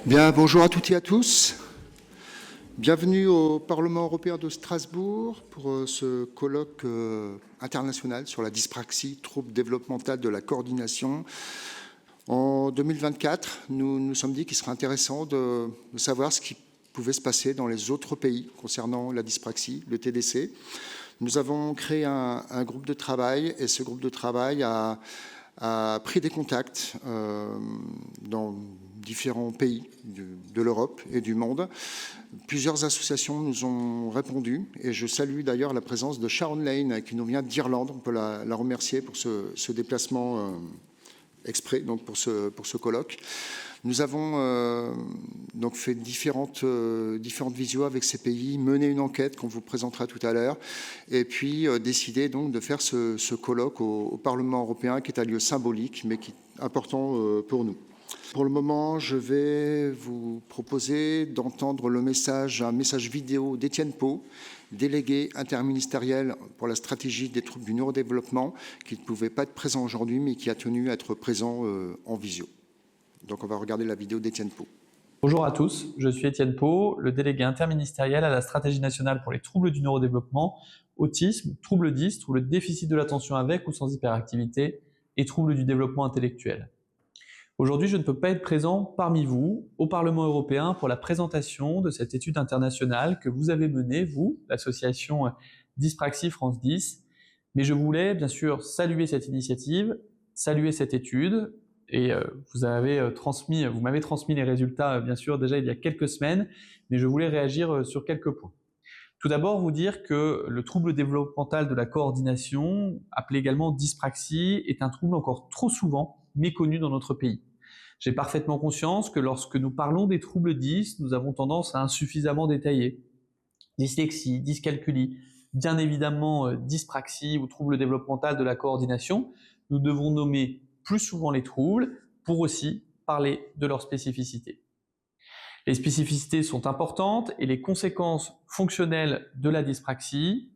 Bien, bonjour à toutes et à tous. Bienvenue au Parlement européen de Strasbourg pour ce colloque international sur la dyspraxie, trouble développemental de la coordination. En 2024, nous nous sommes dit qu'il serait intéressant de savoir ce qui pouvait se passer dans les autres pays concernant la dyspraxie, le TDC. Nous avons créé un groupe de travail et ce groupe de travail a pris des contacts dans différents pays de l'Europe et du monde. Plusieurs associations nous ont répondu et je salue d'ailleurs la présence de Sharon Lane qui nous vient d'Irlande. On peut la remercier pour ce déplacement exprès donc pour ce colloque. Nous avons donc fait différentes visios avec ces pays, mené une enquête qu'on vous présentera tout à l'heure, et puis décidé donc de faire ce colloque au Parlement européen, qui est un lieu symbolique, mais qui est important pour nous. Pour le moment, je vais vous proposer d'entendre un message vidéo d'Étienne Pau, délégué interministériel pour la stratégie des troubles du neurodéveloppement, qui ne pouvait pas être présent aujourd'hui, mais qui a tenu à être présent en visio. Donc on va regarder la vidéo d'Étienne Pau. Bonjour à tous, je suis Étienne Pau, le délégué interministériel à la stratégie nationale pour les troubles du neurodéveloppement, autisme, troubles 10, troubles déficit de l'attention avec ou sans hyperactivité et troubles du développement intellectuel. Aujourd'hui, je ne peux pas être présent parmi vous au Parlement européen pour la présentation de cette étude internationale que vous avez menée, vous, l'association Dyspraxie France 10, mais je voulais bien sûr saluer cette initiative, saluer cette étude, et vous m'avez transmis les résultats bien sûr déjà il y a quelques semaines, mais je voulais réagir sur quelques points. Tout d'abord, vous dire que le trouble développemental de la coordination, appelé également dyspraxie, est un trouble encore trop souvent méconnu dans notre pays. J'ai parfaitement conscience que lorsque nous parlons des troubles 10, nous avons tendance à insuffisamment détailler. Dyslexie, dyscalculie, bien évidemment dyspraxie ou trouble développemental de la coordination, nous devons nommer plus souvent les troubles pour aussi parler de leur spécificité. Les spécificités sont importantes et les conséquences fonctionnelles de la dyspraxie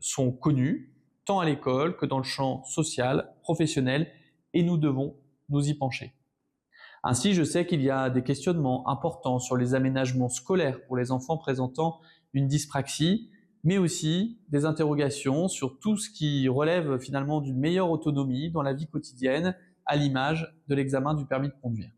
sont connues, tant à l'école que dans le champ social, professionnel, et nous devons nous y pencher. Ainsi, je sais qu'il y a des questionnements importants sur les aménagements scolaires pour les enfants présentant une dyspraxie, mais aussi des interrogations sur tout ce qui relève finalement d'une meilleure autonomie dans la vie quotidienne, à l'image de l'examen du permis de conduire.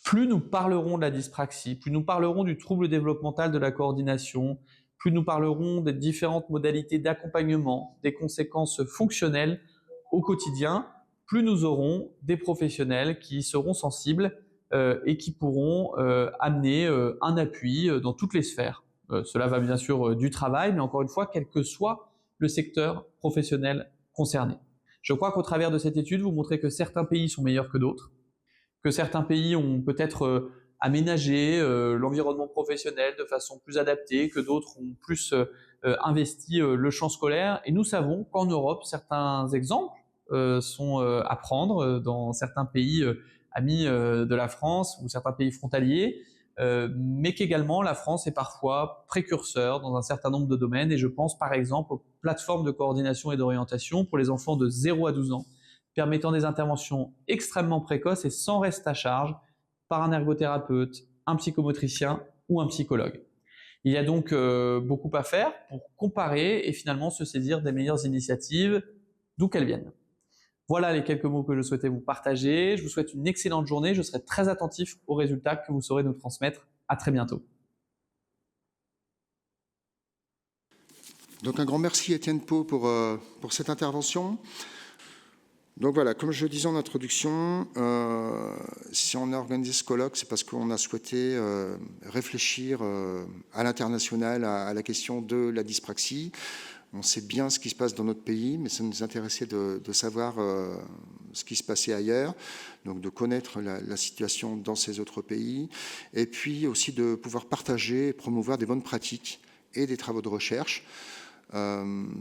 Plus nous parlerons de la dyspraxie, plus nous parlerons du trouble développemental de la coordination, plus nous parlerons des différentes modalités d'accompagnement, des conséquences fonctionnelles au quotidien, plus nous aurons des professionnels qui seront sensibles et qui pourront amener un appui dans toutes les sphères. Cela va bien sûr du travail, mais encore une fois, quel que soit le secteur professionnel concerné. Je crois qu'au travers de cette étude, vous montrez que certains pays sont meilleurs que d'autres, que certains pays ont peut-être aménagé l'environnement professionnel de façon plus adaptée, que d'autres ont plus investi le champ scolaire. Et nous savons qu'en Europe, certains exemples sont à prendre dans certains pays amis de la France ou certains pays frontaliers, mais qu'également la France est parfois précurseur dans un certain nombre de domaines. Et je pense par exemple aux plateformes de coordination et d'orientation pour les enfants de 0 à 12 ans, permettant des interventions extrêmement précoces et sans reste à charge par un ergothérapeute, un psychomotricien ou un psychologue. Il y a donc beaucoup à faire pour comparer et finalement se saisir des meilleures initiatives, d'où qu'elles viennent. Voilà les quelques mots que je souhaitais vous partager. Je vous souhaite une excellente journée. Je serai très attentif aux résultats que vous saurez nous transmettre. À très bientôt. Donc un grand merci Étienne Pau pour cette intervention. Donc voilà, comme je le disais en introduction, si on a organisé ce colloque, c'est parce qu'on a souhaité réfléchir à l'international à la question de la dyspraxie. On sait bien ce qui se passe dans notre pays, mais ça nous intéressait de savoir ce qui se passait ailleurs, donc de connaître la situation dans ces autres pays, et puis aussi de pouvoir partager et promouvoir des bonnes pratiques et des travaux de recherche.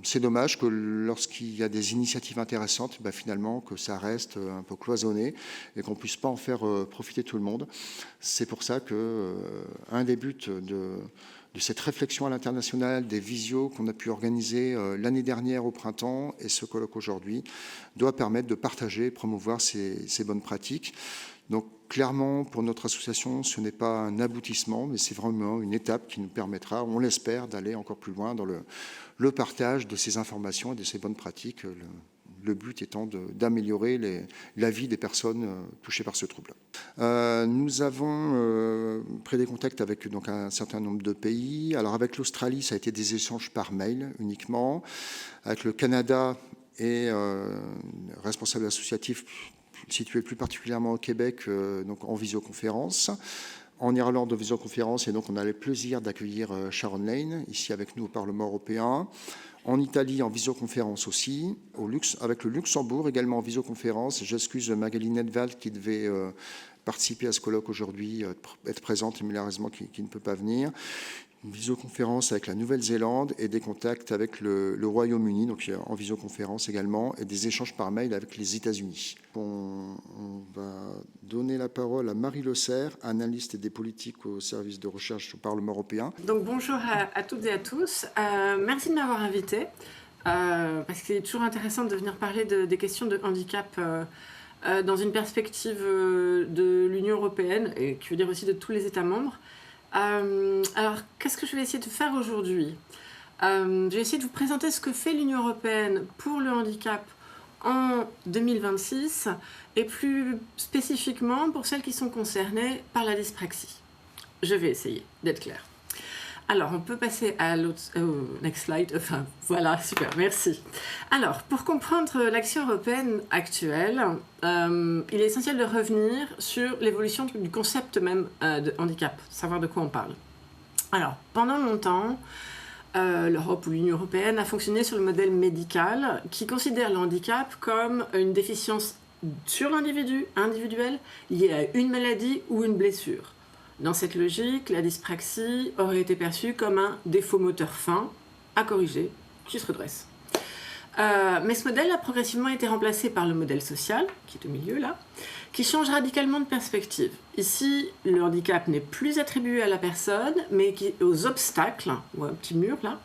C'est dommage que lorsqu'il y a des initiatives intéressantes, finalement, que ça reste un peu cloisonné et qu'on ne puisse pas en faire profiter tout le monde. C'est pour ça que un des buts de cette réflexion à l'international, des visios qu'on a pu organiser l'année dernière au printemps et ce colloque aujourd'hui, doit permettre de partager et promouvoir ces bonnes pratiques. Donc clairement, pour notre association, ce n'est pas un aboutissement, mais c'est vraiment une étape qui nous permettra, on l'espère, d'aller encore plus loin dans le partage de ces informations et de ces bonnes pratiques. Le but étant d'améliorer la vie des personnes touchées par ce trouble. Nous avons pris des contacts avec donc, un certain nombre de pays. Alors avec l'Australie, ça a été des échanges par mail uniquement. Avec le Canada et responsable associatif situé plus particulièrement au Québec, donc en visioconférence. En Irlande, en visioconférence, et donc on a le plaisir d'accueillir Sharon Lane, ici avec nous au Parlement européen. En Italie, en visioconférence aussi. Avec le Luxembourg, également en visioconférence. J'excuse Magali Nedvald qui devait participer à ce colloque aujourd'hui, être présente, mais malheureusement qui ne peut pas venir. Une visioconférence avec la Nouvelle-Zélande et des contacts avec le Royaume-Uni, donc en visioconférence également, et des échanges par mail avec les États-Unis. On va donner la parole à Marie Le Serre, analyste des politiques au service de recherche au Parlement européen. Donc bonjour à toutes et à tous. Merci de m'avoir invité, parce que c'est toujours intéressant de venir parler des questions de handicap dans une perspective de l'Union européenne, et qui veut dire aussi de tous les États membres. Alors, qu'est-ce que je vais essayer de faire aujourd'hui ? Je vais essayer de vous présenter ce que fait l'Union européenne pour le handicap en 2026 et plus spécifiquement pour celles qui sont concernées par la dyspraxie. Je vais essayer d'être claire. Alors, on peut passer à l'autre... next slide. Enfin, voilà, super, merci. Alors, pour comprendre l'action européenne actuelle, il est essentiel de revenir sur l'évolution du concept même de handicap, savoir de quoi on parle. Alors, pendant longtemps, l'Europe ou l'Union européenne a fonctionné sur le modèle médical qui considère le handicap comme une déficience sur l'individu, individuelle, liée à une maladie ou une blessure. Dans cette logique, la dyspraxie aurait été perçue comme un défaut moteur fin à corriger, qui se redresse. Mais ce modèle a progressivement été remplacé par le modèle social, qui est au milieu là, qui change radicalement de perspective. Ici, le handicap n'est plus attribué à la personne, mais aux obstacles, ou un petit mur là,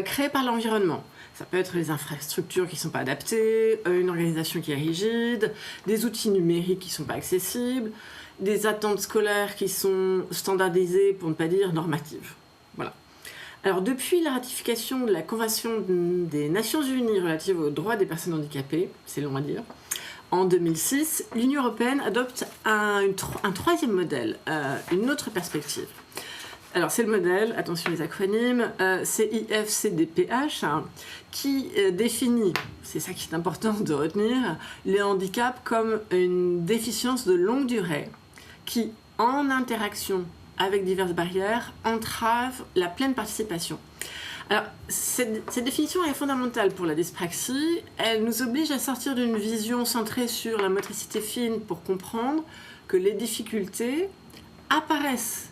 créés par l'environnement. Ça peut être les infrastructures qui ne sont pas adaptées, une organisation qui est rigide, des outils numériques qui ne sont pas accessibles, des attentes scolaires qui sont standardisées, pour ne pas dire normatives. Voilà. Alors, depuis la ratification de la Convention des Nations Unies relative aux droits des personnes handicapées, c'est long à dire, en 2006, l'Union européenne adopte un troisième modèle, une autre perspective. Alors, c'est le modèle, attention les acronymes, CIF-CDPH, qui définit, c'est ça qui est important de retenir, les handicaps comme une déficience de longue durée qui, en interaction avec diverses barrières, entrave la pleine participation. Alors, cette définition est fondamentale pour la dyspraxie. Elle nous oblige à sortir d'une vision centrée sur la motricité fine pour comprendre que les difficultés apparaissent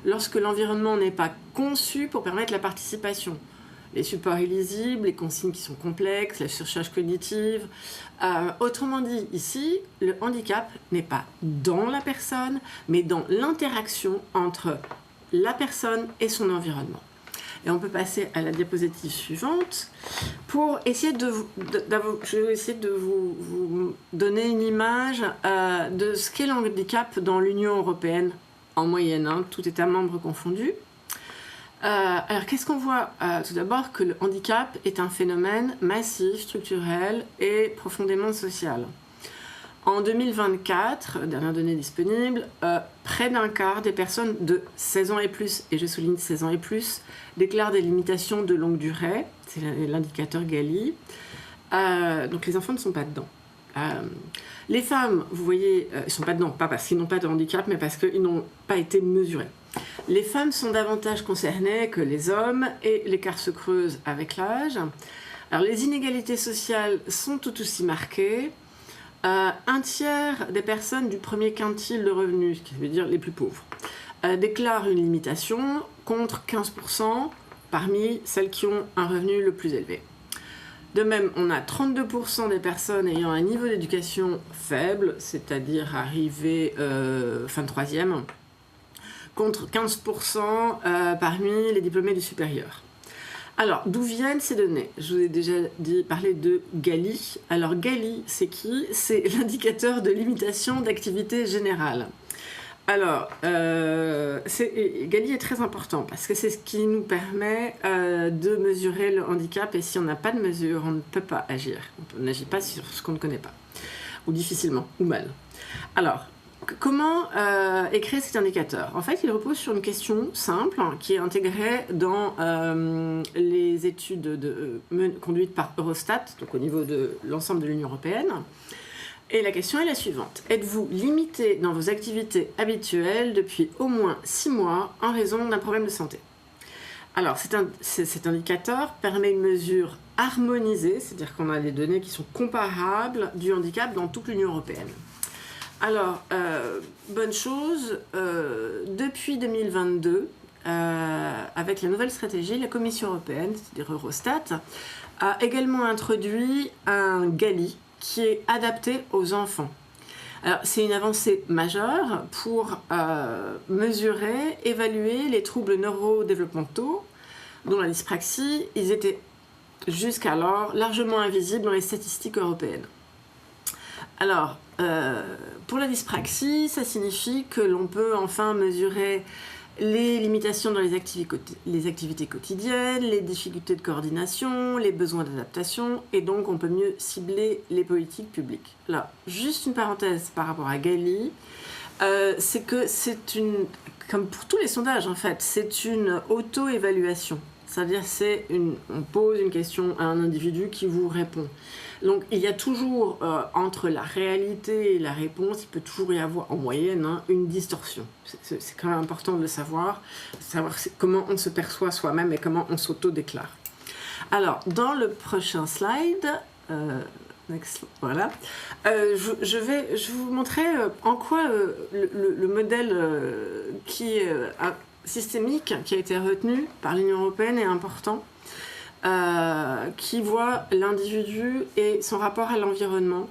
lorsque l'environnement n'est pas conçu pour permettre la participation. Les supports illisibles, les consignes qui sont complexes, la surcharge cognitive. Autrement dit, ici, le handicap n'est pas dans la personne, mais dans l'interaction entre la personne et son environnement. Et on peut passer à la diapositive suivante pour essayer je vais essayer de vous donner une image de ce qu'est le handicap dans l'Union européenne en moyenne, tout État membre confondu. Alors, qu'est-ce qu'on voit ? Tout d'abord que le handicap est un phénomène massif, structurel et profondément social. En 2024, dernière donnée disponible, près d'un quart des personnes de 16 ans et plus, et je souligne 16 ans et plus, déclarent des limitations de longue durée, c'est l'indicateur Galy. Donc les enfants ne sont pas dedans. Les femmes, vous voyez, ils ne sont pas dedans, pas parce qu'ils n'ont pas de handicap, mais parce qu'ils n'ont pas été mesurés. Les femmes sont davantage concernées que les hommes et l'écart se creuse avec l'âge. Alors les inégalités sociales sont tout aussi marquées. Un tiers des personnes du premier quintile de revenus, ce qui veut dire les plus pauvres, déclarent une limitation contre 15% parmi celles qui ont un revenu le plus élevé. De même, on a 32% des personnes ayant un niveau d'éducation faible, c'est-à-dire arrivé fin de troisième, contre 15% parmi les diplômés du supérieur. Alors, d'où viennent ces données? Je vous ai déjà parlé de Galie. Alors, Galie, c'est qui? C'est l'indicateur de limitation d'activité générale. Alors, Galie est très important parce que c'est ce qui nous permet de mesurer le handicap, et si on n'a pas de mesure, on ne peut pas agir. On n'agit pas sur ce qu'on ne connaît pas, ou difficilement, ou mal. Alors, comment est créé cet indicateur? En fait, il repose sur une question simple qui est intégrée dans les études conduites par Eurostat, donc au niveau de l'ensemble de l'Union européenne. Et la question est la suivante. Êtes-vous limité dans vos activités habituelles depuis au moins 6 mois en raison d'un problème de santé? Alors, cet indicateur permet une mesure harmonisée, c'est-à-dire qu'on a des données qui sont comparables du handicap dans toute l'Union européenne. Alors, bonne chose, depuis 2022, avec la nouvelle stratégie, la Commission européenne, c'est-à-dire Eurostat, a également introduit un Galie qui est adapté aux enfants. Alors, c'est une avancée majeure pour mesurer, évaluer les troubles neurodéveloppementaux, dont la dyspraxie, ils étaient jusqu'alors largement invisibles dans les statistiques européennes. Alors, pour la dyspraxie, ça signifie que l'on peut enfin mesurer les limitations dans les activités quotidiennes, les difficultés de coordination, les besoins d'adaptation, et donc on peut mieux cibler les politiques publiques. Là, juste une parenthèse par rapport à Galie, c'est que comme pour tous les sondages en fait, c'est une auto-évaluation. C'est-à-dire on pose une question à un individu qui vous répond. Donc il y a toujours, entre la réalité et la réponse, il peut toujours y avoir en moyenne une distorsion. C'est quand même important de le savoir comment on se perçoit soi-même et comment on s'auto-déclare. Alors, dans le prochain slide, voilà, je vais vous montrer en quoi le modèle systémique qui a été retenu par l'Union européenne est important. Qui voit l'individu et son rapport à l'environnement.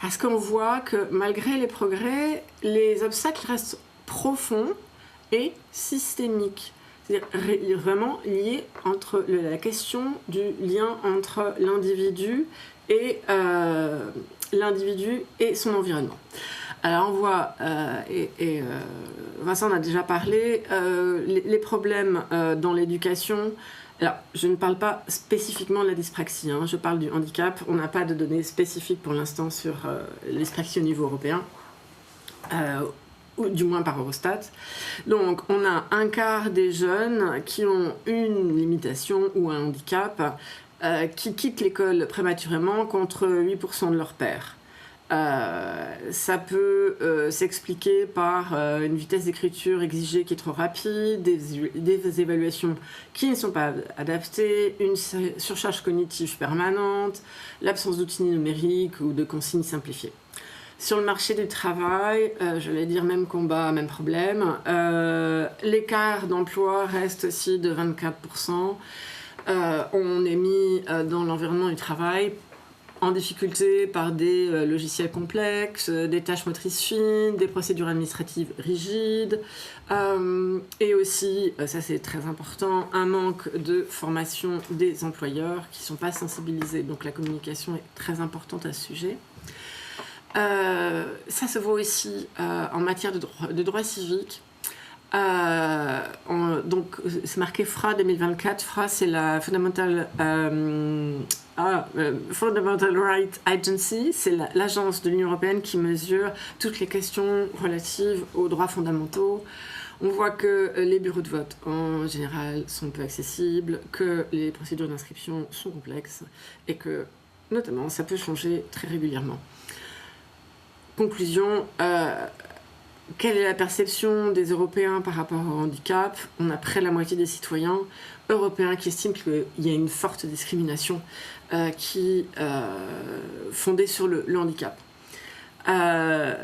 Parce qu'on voit que malgré les progrès, les obstacles restent profonds et systémiques. C'est-à-dire vraiment liés entre la question du lien entre l'individu et son environnement. Alors on voit, Vincent en a déjà parlé, les problèmes dans l'éducation. Alors, je ne parle pas spécifiquement de la dyspraxie, je parle du handicap. On n'a pas de données spécifiques pour l'instant sur la dyspraxie au niveau européen, ou du moins par Eurostat. Donc, on a un quart des jeunes qui ont une limitation ou un handicap qui quittent l'école prématurément contre 8% de leurs pairs. Ça peut s'expliquer par une vitesse d'écriture exigée qui est trop rapide, des évaluations qui ne sont pas adaptées, une surcharge cognitive permanente, l'absence d'outils numériques ou de consignes simplifiées. Sur le marché du travail, j'allais dire même combat, même problème, l'écart d'emploi reste aussi de 24%. On est mis dans l'environnement du travail en difficulté par des logiciels complexes, des tâches motrices fines, des procédures administratives rigides, et aussi, ça c'est très important, un manque de formation des employeurs qui ne sont pas sensibilisés. Donc la communication est très importante à ce sujet. Ça se voit aussi en matière de droit civique. Donc c'est marqué FRA 2024. FRA, c'est la Fundamental Rights Agency, c'est l'agence de l'Union européenne qui mesure toutes les questions relatives aux droits fondamentaux. On voit que les bureaux de vote en général sont peu accessibles, que les procédures d'inscription sont complexes et que notamment ça peut changer très régulièrement. Conclusion, quelle est la perception des Européens par rapport au handicap? On a près de la moitié des citoyens européens qui estiment qu'il y a une forte discrimination fondée sur le handicap. Alors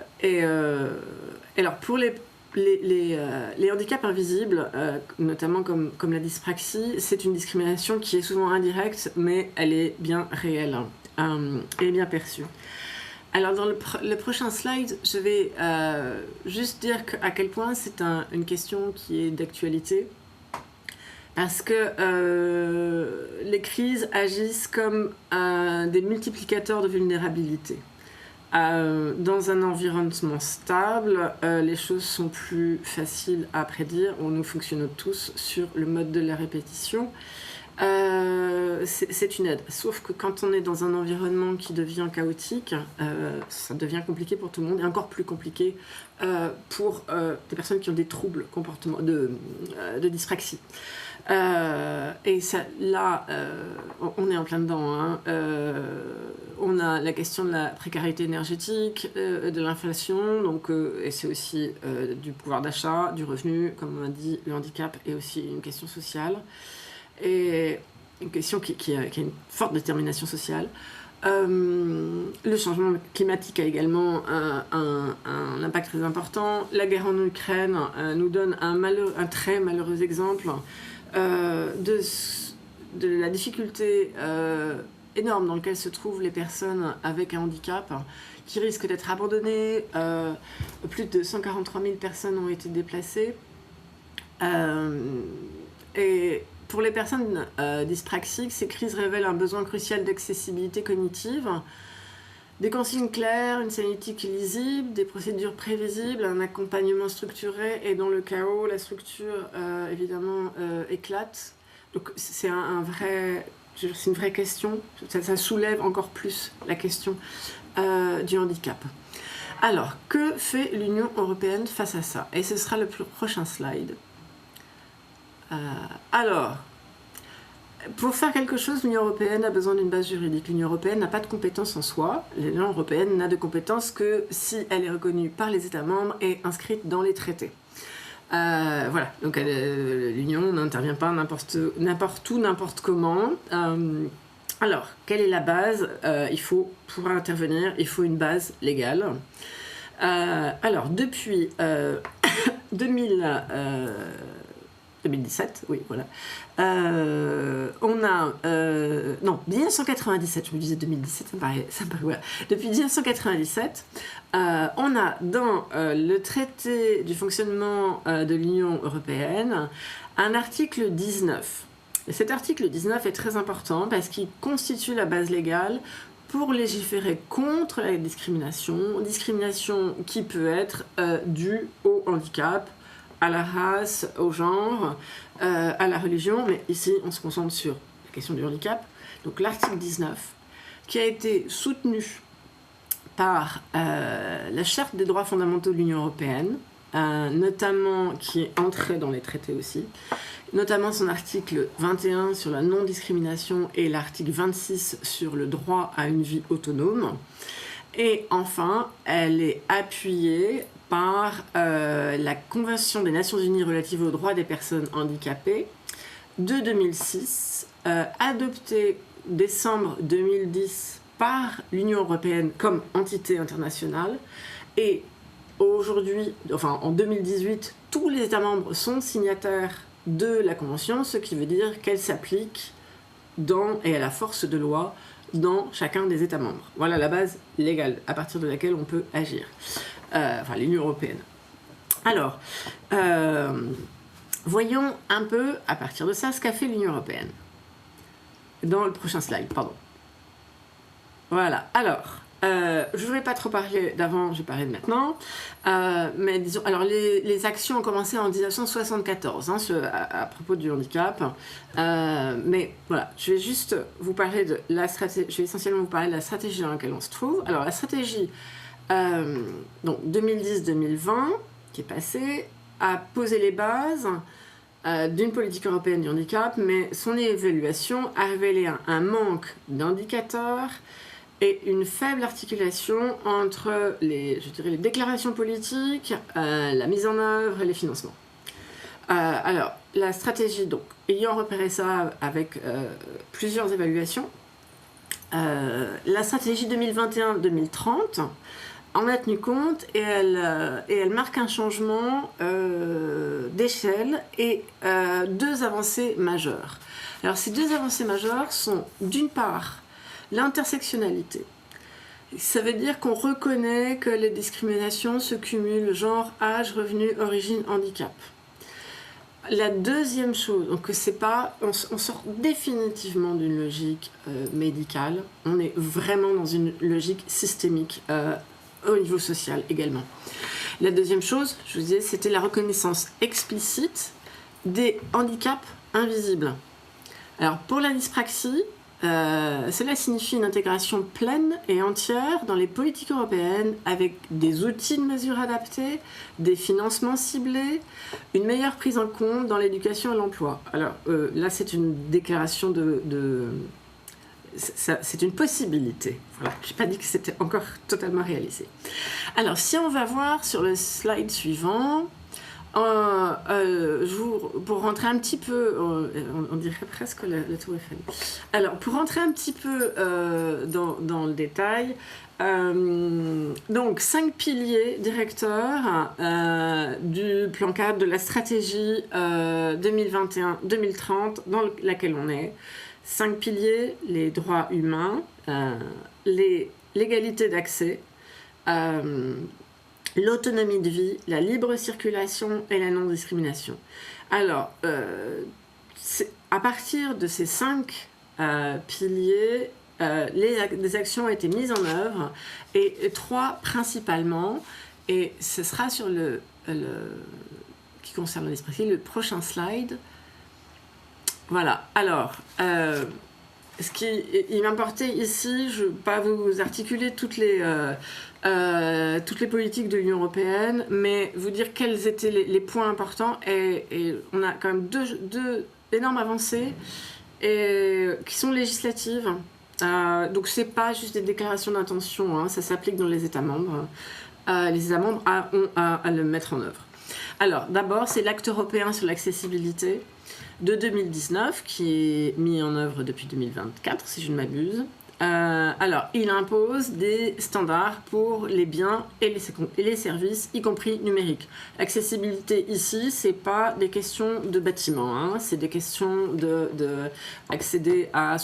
pour les handicaps invisibles, notamment comme la dyspraxie, c'est une discrimination qui est souvent indirecte, mais elle est bien réelle, elle est bien perçue. Alors dans le prochain slide, je vais juste dire à quel point c'est une question qui est d'actualité. parce que les crises agissent comme des multiplicateurs de vulnérabilité. Dans un environnement stable, les choses sont plus faciles à prédire. Nous fonctionnons tous sur le mode de la répétition. C'est une aide. Sauf que quand on est dans un environnement qui devient chaotique, ça devient compliqué pour tout le monde, et encore plus compliqué pour des personnes qui ont des troubles de dyspraxie. Et ça, là, on est en plein dedans. Hein. On a la question de la précarité énergétique, de l'inflation, donc, et c'est aussi du pouvoir d'achat, du revenu, comme on a dit, le handicap est aussi une question sociale. Et une question qui a une forte détermination sociale. Le changement climatique a également un impact très important. La guerre en Ukraine nous donne un très malheureux exemple de la difficulté énorme dans laquelle se trouvent les personnes avec un handicap qui risquent d'être abandonnées. Plus de 143 000 personnes ont été déplacées. Et pour les personnes dyspraxiques, ces crises révèlent un besoin crucial d'accessibilité cognitive, des consignes claires, une signalétique lisible, des procédures prévisibles, un accompagnement structuré, et dans le chaos, la structure évidemment éclate. Donc c'est une vraie question, ça soulève encore plus la question du handicap. Alors, que fait l'Union européenne face à ça? Et ce sera le prochain slide. Alors, pour faire quelque chose, l'Union européenne a besoin d'une base juridique. L'Union européenne n'a pas de compétences en soi. L'Union européenne n'a de compétences que si elle est reconnue par les États membres et inscrite dans les traités. Voilà, donc l'Union n'intervient pas n'importe où, n'importe comment. Alors, quelle est la base? Pour intervenir, il faut une base légale. Alors, depuis 2017, oui, voilà. On a... non, 1997, je me disais 2017, ça me paraît voilà. Depuis 1997, on a dans le traité du fonctionnement de l'Union européenne un article 19. Et cet article 19 est très important parce qu'il constitue la base légale pour légiférer contre la discrimination qui peut être due au handicap, à la race, au genre, à la religion, mais ici on se concentre sur la question du handicap. Donc l'article 19, qui a été soutenu par la Charte des droits fondamentaux de l'Union européenne, notamment qui est entrée dans les traités aussi, notamment son article 21 sur la non-discrimination et l'article 26 sur le droit à une vie autonome. Et enfin, elle est appuyée par la Convention des Nations Unies relative aux droits des personnes handicapées de 2006, adoptée décembre 2010 par l'Union européenne comme entité internationale. Et aujourd'hui, enfin en 2018, tous les États membres sont signataires de la Convention, ce qui veut dire qu'elle s'applique et à la force de loi dans chacun des États membres. Voilà la base légale à partir de laquelle on peut agir. Enfin, l'Union européenne. Alors, voyons un peu, à partir de ça, ce qu'a fait l'Union européenne. Dans le prochain slide, pardon. Voilà, alors, je ne vais pas trop parler d'avant, je vais parler de maintenant. Mais disons, alors les actions ont commencé en 1974, hein, à propos du handicap. Mais voilà, je vais juste vous parler de la stratégie, je vais essentiellement vous parler de la stratégie dans laquelle on se trouve. Alors, la stratégie... donc 2010-2020, qui est passé, a posé les bases d'une politique européenne du handicap, mais son évaluation a révélé un manque d'indicateurs et une faible articulation entre les déclarations politiques, la mise en œuvre et les financements. Alors, la stratégie, donc, ayant repéré ça avec plusieurs évaluations, la stratégie 2021-2030 en a tenu compte et elle marque un changement d'échelle et deux avancées majeures. Alors ces deux avancées majeures sont d'une part l'intersectionnalité. Ça veut dire qu'on reconnaît que les discriminations se cumulent genre, âge, revenu, origine, handicap. la deuxième chose, donc c'est pas, on sort définitivement d'une logique médicale, on est vraiment dans une logique systémique au niveau social également. La deuxième chose, je vous disais, c'était la reconnaissance explicite des handicaps invisibles. Alors pour la dyspraxie, cela signifie une intégration pleine et entière dans les politiques européennes avec des outils de mesure adaptés, des financements ciblés, une meilleure prise en compte dans l'éducation et l'emploi. Alors là, c'est une déclaration c'est une possibilité. Voilà. Je n'ai pas dit que c'était encore totalement réalisé. Alors, si on va voir sur le slide suivant, pour rentrer un petit peu, on dirait presque la tour Eiffel. Alors, pour rentrer un petit peu dans le détail, donc 5 piliers directeurs du plan cadre de la stratégie 2021-2030 dans laquelle on est. 5 piliers: les droits humains, l'égalité d'accès, l'autonomie de vie, la libre circulation et la non-discrimination. Alors, à partir de ces 5 piliers, des actions ont été mises en œuvre, et 3 principalement, et ce sera sur qui concerne la dyspraxie, le prochain slide. Voilà, alors, il m'importait ici, je ne vais pas vous articuler toutes les politiques de l'Union européenne, mais vous dire quels étaient les points importants, et on a quand même deux énormes avancées qui sont législatives. Donc ce n'est pas juste des déclarations d'intention, hein, ça s'applique dans les États membres. Les États membres ont à le mettre en œuvre. Alors d'abord, c'est l'acte européen sur l'accessibilité de 2019, qui est mis en œuvre depuis 2024, si je ne m'abuse. Alors, il impose des standards pour les biens et les services, y compris numériques. L'accessibilité ici, c'est pas des questions de bâtiment, hein, c'est des questions d'accéder à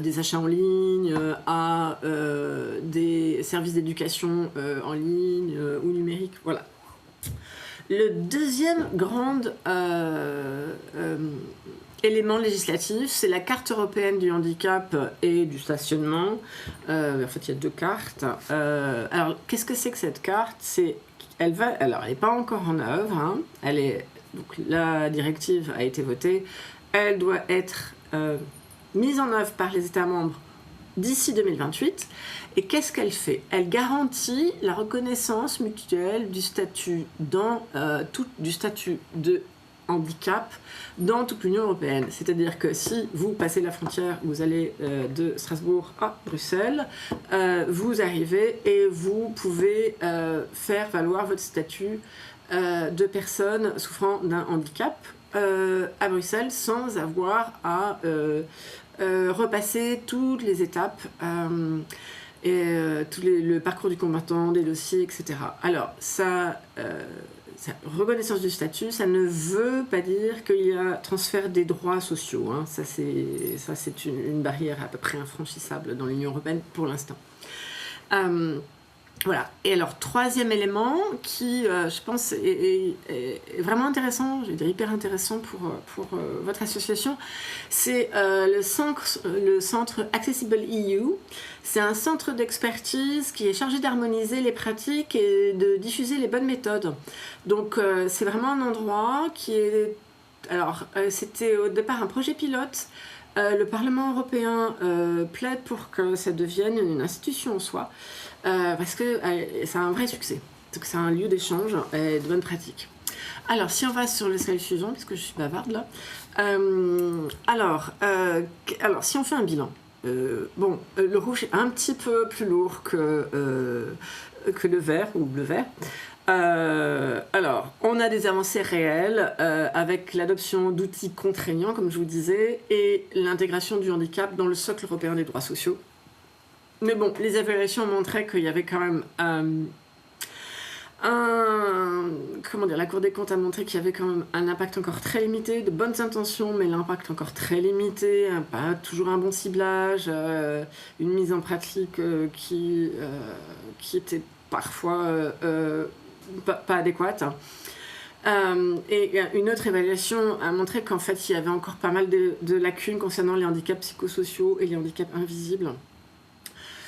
des achats en ligne, à des services d'éducation en ligne ou numérique, voilà. Le deuxième grand élément législatif, c'est la carte européenne du handicap et du stationnement. En fait, il y a 2 cartes. Alors, qu'est-ce que c'est que cette carte? Elle n'est pas encore en œuvre. Hein. Donc, la directive a été votée. Elle doit être mise en œuvre par les États membres d'ici 2028. Et qu'est-ce qu'elle fait? Elle garantit la reconnaissance mutuelle du statut du statut de handicap dans toute l'Union européenne. C'est-à-dire que si vous passez la frontière, vous allez de Strasbourg à Bruxelles, vous arrivez et vous pouvez faire valoir votre statut de personne souffrant d'un handicap à Bruxelles sans avoir à repasser toutes les étapes le parcours du combattant, des dossiers, etc. Alors, reconnaissance du statut, ça ne veut pas dire qu'il y a transfert des droits sociaux. Hein. Ça, c'est une barrière à peu près infranchissable dans l'Union européenne pour l'instant. Voilà. Et alors, troisième élément qui, je pense, est vraiment intéressant, je vais dire hyper intéressant pour votre association, c'est le centre Accessible EU. C'est un centre d'expertise qui est chargé d'harmoniser les pratiques et de diffuser les bonnes méthodes. Donc, c'est vraiment un endroit qui est... Alors, c'était au départ un projet pilote. Le Parlement européen plaide pour que ça devienne une institution en soi, parce que c'est un vrai succès. Donc c'est un lieu d'échange et de bonnes pratiques. Alors, si on va sur le slide suivant, parce que je suis bavarde là. Alors, si on fait un bilan, le rouge est un petit peu plus lourd que le vert ou le vert. Alors, on a des avancées réelles avec l'adoption d'outils contraignants, comme je vous disais, et l'intégration du handicap dans le socle européen des droits sociaux. Mais bon, les évaluations montraient qu'il y avait quand même la Cour des comptes a montré qu'il y avait quand même un impact encore très limité, de bonnes intentions, mais l'impact encore très limité, pas toujours un bon ciblage, une mise en pratique qui était parfois pas adéquate. Et une autre évaluation a montré qu'en fait, il y avait encore pas mal de lacunes concernant les handicaps psychosociaux et les handicaps invisibles.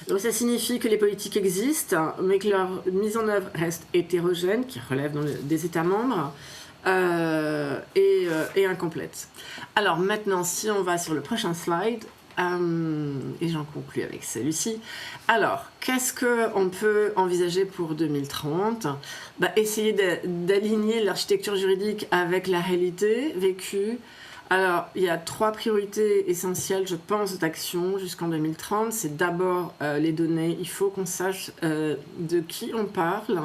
Donc ça signifie que les politiques existent, mais que leur mise en œuvre reste hétérogène, qui relève des États membres, et incomplète. Alors maintenant, si on va sur le prochain slide, et j'en conclus avec celui-ci. Alors, qu'est-ce qu'on peut envisager pour 2030 ? Essayer d'aligner l'architecture juridique avec la réalité vécue. Alors, il y a 3 priorités essentielles, je pense, d'action jusqu'en 2030. C'est d'abord les données. Il faut qu'on sache de qui on parle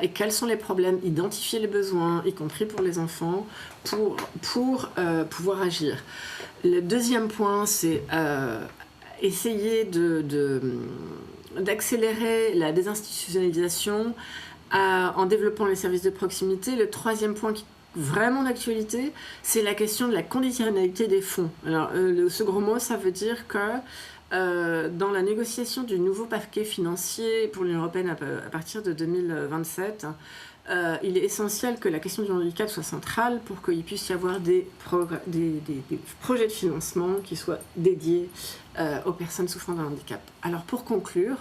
et quels sont les problèmes, identifier les besoins, y compris pour les enfants, pour pouvoir agir. Le deuxième point, c'est essayer d'accélérer la désinstitutionnalisation en développant les services de proximité. Le troisième point qui est vraiment d'actualité, c'est la question de la conditionnalité des fonds. Alors, ce gros mot, ça veut dire que dans la négociation du nouveau paquet financier pour l'Union européenne à partir de 2027, il est essentiel que la question du handicap soit centrale pour qu'il puisse y avoir des projets de financement qui soient dédiés aux personnes souffrant d'un handicap. Alors pour conclure,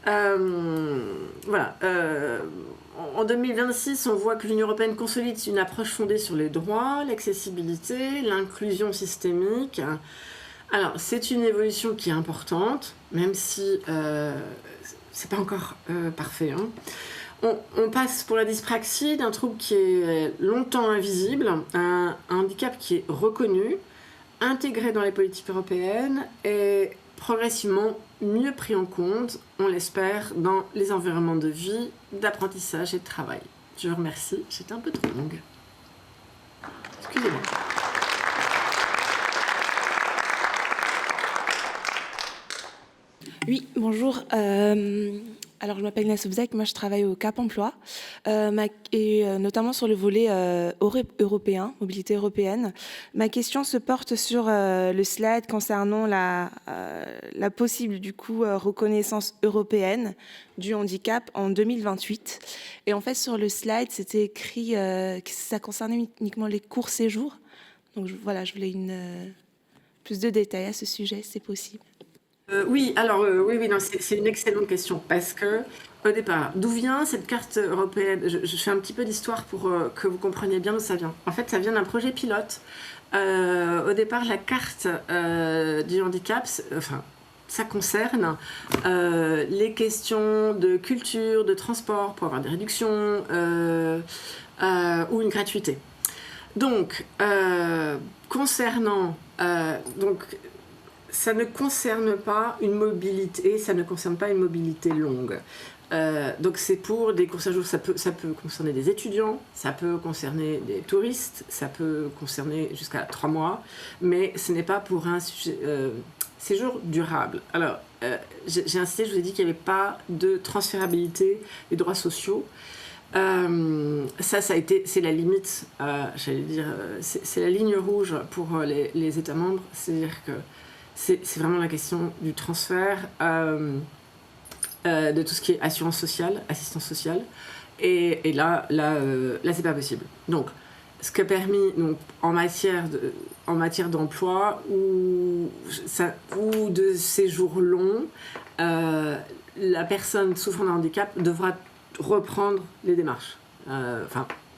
voilà, en 2026, on voit que l'Union européenne consolide une approche fondée sur les droits, l'accessibilité, l'inclusion systémique. Alors c'est une évolution qui est importante, même si c'est pas encore parfait, hein. On passe pour la dyspraxie d'un trouble qui est longtemps invisible, un handicap qui est reconnu, intégré dans les politiques européennes et progressivement mieux pris en compte, on l'espère, dans les environnements de vie, d'apprentissage et de travail. Je vous remercie, j'étais un peu trop longue. Excusez-moi. Oui, bonjour. Alors, je m'appelle Inès Obzek, moi je travaille au Cap Emploi, et notamment sur le volet européen, mobilité européenne. Ma question se porte sur le slide concernant la possible, du coup, reconnaissance européenne du handicap en 2028. Et en fait, sur le slide, c'était écrit que ça concernait uniquement les courts séjours. Donc voilà, je voulais plus de détails à ce sujet, si c'est possible. Oui, alors oui, non, c'est une excellente question parce que au départ, d'où vient cette carte européenne ? Je fais un petit peu d'histoire pour que vous compreniez bien d'où ça vient. En fait, ça vient d'un projet pilote. Au départ, la carte du handicap, ça concerne les questions de culture, de transport pour avoir des réductions ou une gratuité. Donc, concernant ça ne concerne pas une mobilité, longue. Donc c'est pour des courses à jour, ça peut concerner des étudiants, ça peut concerner des touristes, ça peut concerner jusqu'à 3 mois, mais ce n'est pas pour un séjour durable. Alors j'ai insisté, je vous ai dit qu'il n'y avait pas de transférabilité des droits sociaux. Ça a été, c'est la limite, j'allais dire, c'est la ligne rouge pour les États membres, c'est-à-dire que c'est vraiment la question du transfert de tout ce qui est assurance sociale, assistance sociale. Et là c'est pas possible. Donc, ce qui a permis, donc, en matière d'emploi ou de séjour long, la personne souffrant d'un handicap devra reprendre les démarches.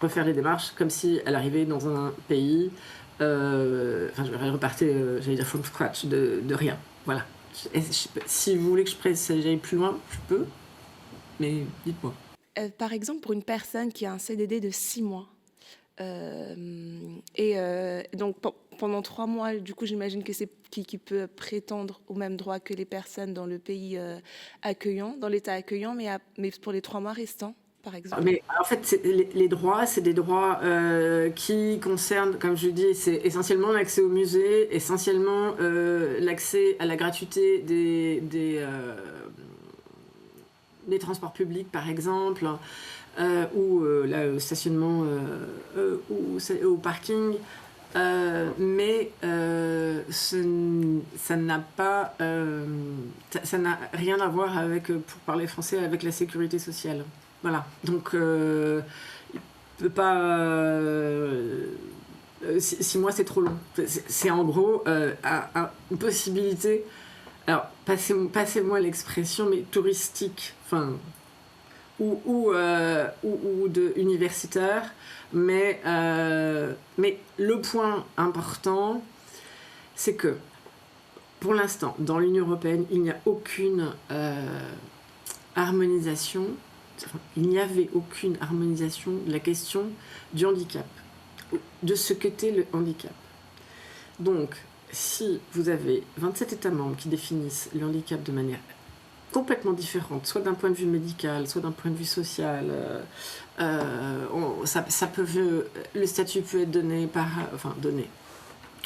Refaire les démarches comme si elle arrivait dans un pays... je repartais, j'allais dire from scratch, de rien. Voilà. Si vous voulez que j'aille plus loin, je peux, mais dites-moi. Par exemple, pour une personne qui a un CDD de 6 mois, donc pendant 3 mois, du coup, j'imagine que c'est qui peut prétendre au même droit que les personnes dans le pays accueillant, dans l'État accueillant, mais pour les 3 mois restants. Par exemple. Mais en fait, les droits, c'est des droits qui concernent, comme je dis, c'est essentiellement l'accès au musée, essentiellement l'accès à la gratuité des transports publics, par exemple, ou le stationnement ou au parking. Mais ça n'a rien à voir avec, pour parler français, avec la sécurité sociale. Voilà, donc peut pas... 6 mois, c'est trop long. C'est en gros une possibilité, alors passez-moi l'expression, mais touristique, enfin, ou de universitaire, mais le point important, c'est que pour l'instant, dans l'Union européenne, il n'y a aucune harmonisation, il n'y avait aucune harmonisation de la question du handicap, de ce qu'était le handicap. Donc, si vous avez 27 États membres qui définissent le handicap de manière complètement différente, soit d'un point de vue médical, soit d'un point de vue social, le statut peut être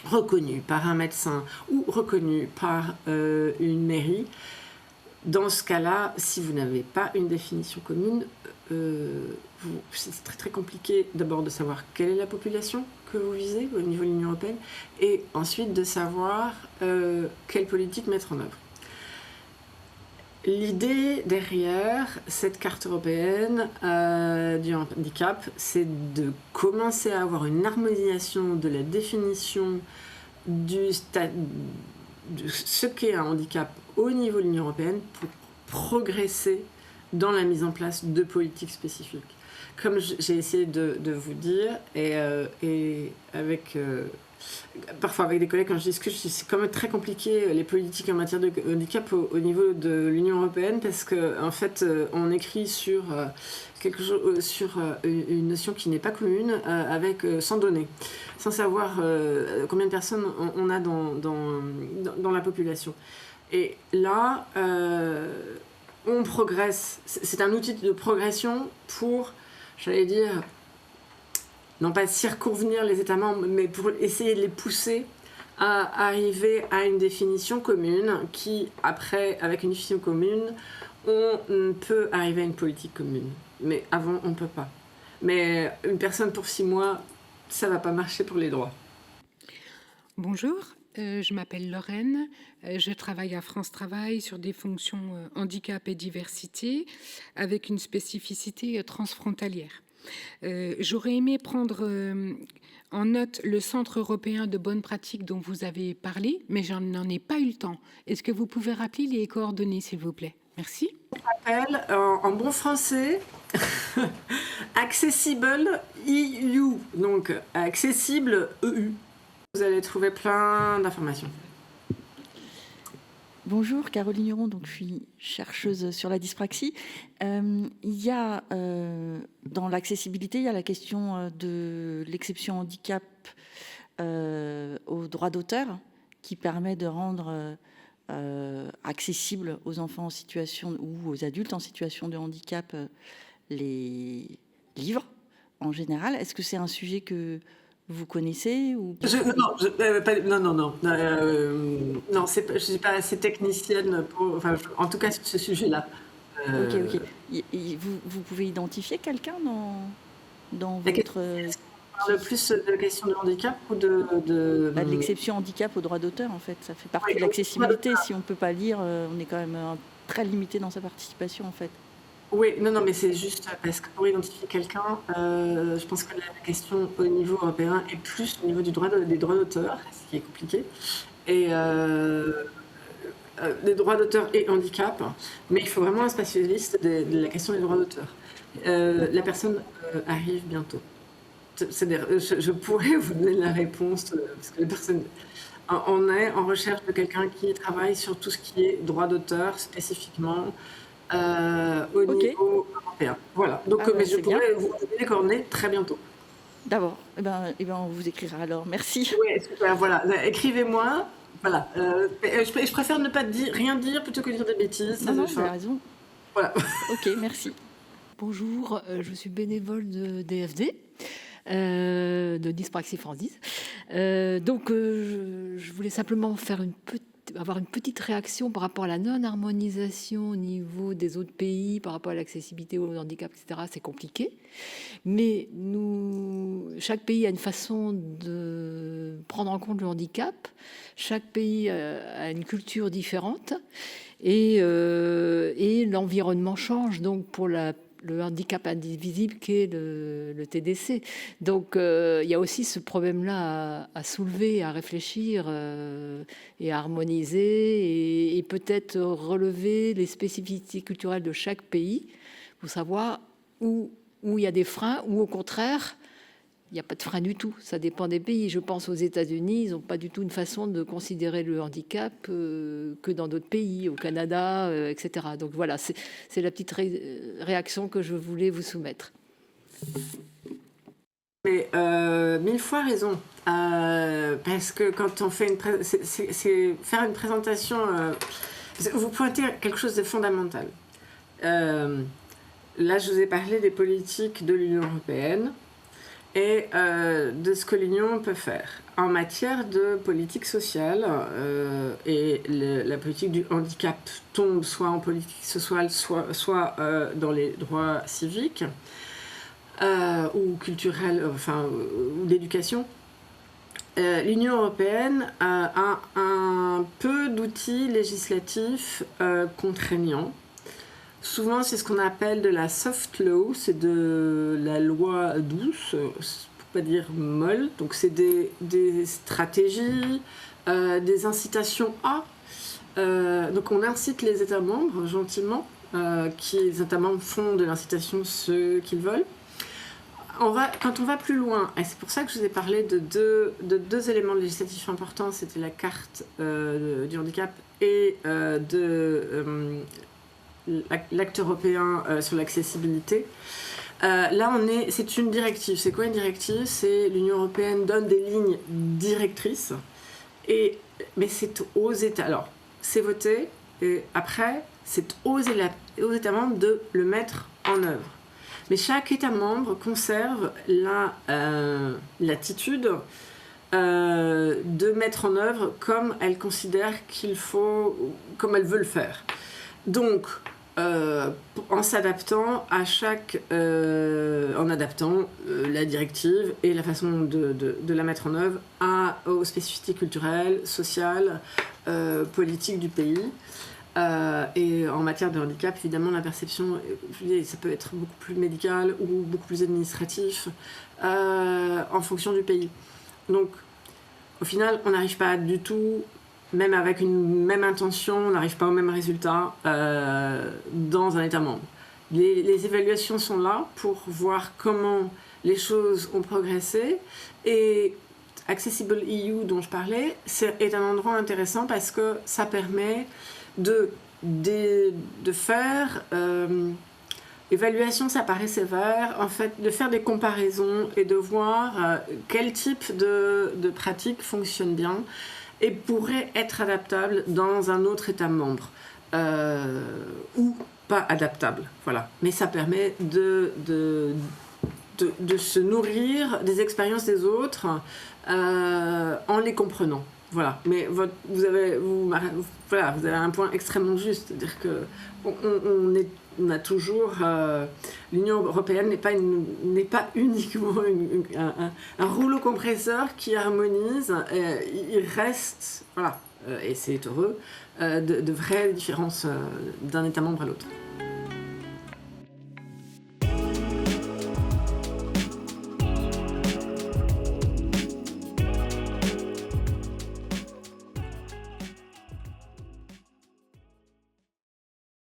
reconnu par un médecin ou reconnu par une mairie. Dans ce cas-là, si vous n'avez pas une définition commune, c'est très très compliqué d'abord de savoir quelle est la population que vous visez au niveau de l'Union européenne et ensuite de savoir quelle politique mettre en œuvre. L'idée derrière cette carte européenne du handicap, c'est de commencer à avoir une harmonisation de la définition de ce qu'est un handicap au niveau de l'Union européenne pour progresser dans la mise en place de politiques spécifiques. Comme j'ai essayé de vous dire, et avec... parfois avec des collègues quand je discute, c'est quand même très compliqué les politiques en matière de handicap au niveau de l'Union européenne parce que en fait on écrit sur quelque chose, sur une notion qui n'est pas commune sans données, sans savoir combien de personnes on a dans la population. Et là, on progresse. C'est un outil de progression pour, j'allais dire, non pas circonvenir les États membres, mais pour essayer de les pousser à arriver à une définition commune qui, après, avec une définition commune, on peut arriver à une politique commune. Mais avant, on ne peut pas. Mais une personne pour 6 mois, ça ne va pas marcher pour les droits. Bonjour, je m'appelle Lorraine. Je travaille à France Travail sur des fonctions handicap et diversité avec une spécificité transfrontalière. J'aurais aimé prendre en note le Centre européen de bonnes pratiques dont vous avez parlé, mais je n'en ai pas eu le temps. Est-ce que vous pouvez rappeler les coordonnées, s'il vous plaît? Merci. Je m'appelle en bon français Accessible EU, donc Accessible EU. Vous allez trouver plein d'informations. Bonjour, Caroline Huron, donc je suis chercheuse sur la dyspraxie. Il y a, dans l'accessibilité, il y a la question de l'exception handicap au droit d'auteur qui permet de rendre accessible aux enfants en situation ou aux adultes en situation de handicap les livres en général. Est-ce que c'est un sujet que vous connaissez ou... Non, je suis pas assez technicienne pour, enfin, en tout cas sur ce sujet-là. Ok. Vous pouvez identifier quelqu'un dans votre... On parle plus de questions de handicap ou de l'exception handicap au droit d'auteur, en fait. Ça fait partie de l'accessibilité. Si on ne peut pas lire, on est quand même très limité dans sa participation, en fait. Oui, non, mais c'est juste parce que pour identifier quelqu'un, je pense que la question au niveau européen est plus au niveau des droits d'auteur, ce qui est compliqué, et des droits d'auteur et handicap, mais il faut vraiment un spécialiste de la question des droits d'auteur. La personne arrive bientôt. C'est-à-dire, je pourrais vous donner la réponse, parce que les personnes... On est en recherche de quelqu'un qui travaille sur tout ce qui est droit d'auteur spécifiquement, au niveau européen. Voilà. Donc, mais je pourrais vous donner les coordonnées très bientôt. D'abord. Eh ben, on vous écrira alors. Merci. Oui, super. Voilà. Écrivez-moi. Voilà. Je préfère ne pas rien dire plutôt que dire des bêtises. Non, vous avez raison. Voilà. Ok, merci. Bonjour, je suis bénévole de DFD. De Dyspraxie France 10. Donc, je voulais simplement avoir une petite réaction par rapport à la non-harmonisation au niveau des autres pays, par rapport à l'accessibilité au handicap, etc. C'est compliqué. Mais chaque pays a une façon de prendre en compte le handicap. Chaque pays a une culture différente. Et l'environnement change. Donc, pour la le handicap indivisible qu'est le TDC. Donc il y a aussi ce problème-là à soulever, à réfléchir et à harmoniser et peut-être relever les spécificités culturelles de chaque pays pour savoir où il y a des freins ou au contraire il n'y a pas de frein du tout. Ça dépend des pays. Je pense aux États-Unis, ils n'ont pas du tout une façon de considérer le handicap que dans d'autres pays, au Canada, etc. Donc voilà, c'est la petite réaction que je voulais vous soumettre. Mais 1000 fois raison. Parce que quand on fait c'est faire une présentation, vous pointez quelque chose de fondamental. Là, je vous ai parlé des politiques de l'Union européenne et de ce que l'Union peut faire en matière de politique sociale. Et la politique du handicap tombe soit en politique sociale, soit dans les droits civiques ou culturels, ou d'éducation. L'Union européenne a un peu d'outils législatifs contraignants. Souvent, c'est ce qu'on appelle de la soft law, c'est de la loi douce, pour pas dire molle. Donc, c'est des stratégies, des incitations à. Donc, on incite les États membres, gentiment, les États membres font de l'incitation ce qu'ils veulent. Quand on va plus loin, et c'est pour ça que je vous ai parlé de deux éléments législatifs importants, c'était la carte du handicap et l'acte européen sur l'accessibilité. Là, c'est une directive. C'est quoi une directive? C'est l'Union européenne donne des lignes directrices, mais c'est aux États. Alors, c'est voté, et après, c'est aux États membres de le mettre en œuvre. Mais chaque État membre conserve l'attitude de mettre en œuvre comme elle considère qu'il faut, comme elle veut le faire. Donc, en s'adaptant à en adaptant la directive et la façon de la mettre en œuvre aux spécificités culturelles, sociales, politiques du pays. Et en matière de handicap, évidemment, la perception, ça peut être beaucoup plus médical ou beaucoup plus administratif en fonction du pays. Donc, au final, on n'arrive pas du tout, même avec une même intention, on n'arrive pas au même résultat dans un État membre. Les évaluations sont là pour voir comment les choses ont progressé. Et Accessible EU, dont je parlais, est un endroit intéressant parce que ça permet de faire évaluation, ça paraît sévère, en fait, de faire des comparaisons et de voir quel type de pratique fonctionne bien et pourrait être adaptable dans un autre État membre ou pas adaptable, voilà. Mais ça permet de se nourrir des expériences des autres en les comprenant. Voilà, mais vous avez un point extrêmement juste, c'est-à-dire que on a toujours l'Union européenne n'est pas uniquement un rouleau compresseur qui harmonise. Il reste, voilà, et c'est heureux, de vraies différences d'un État membre à l'autre.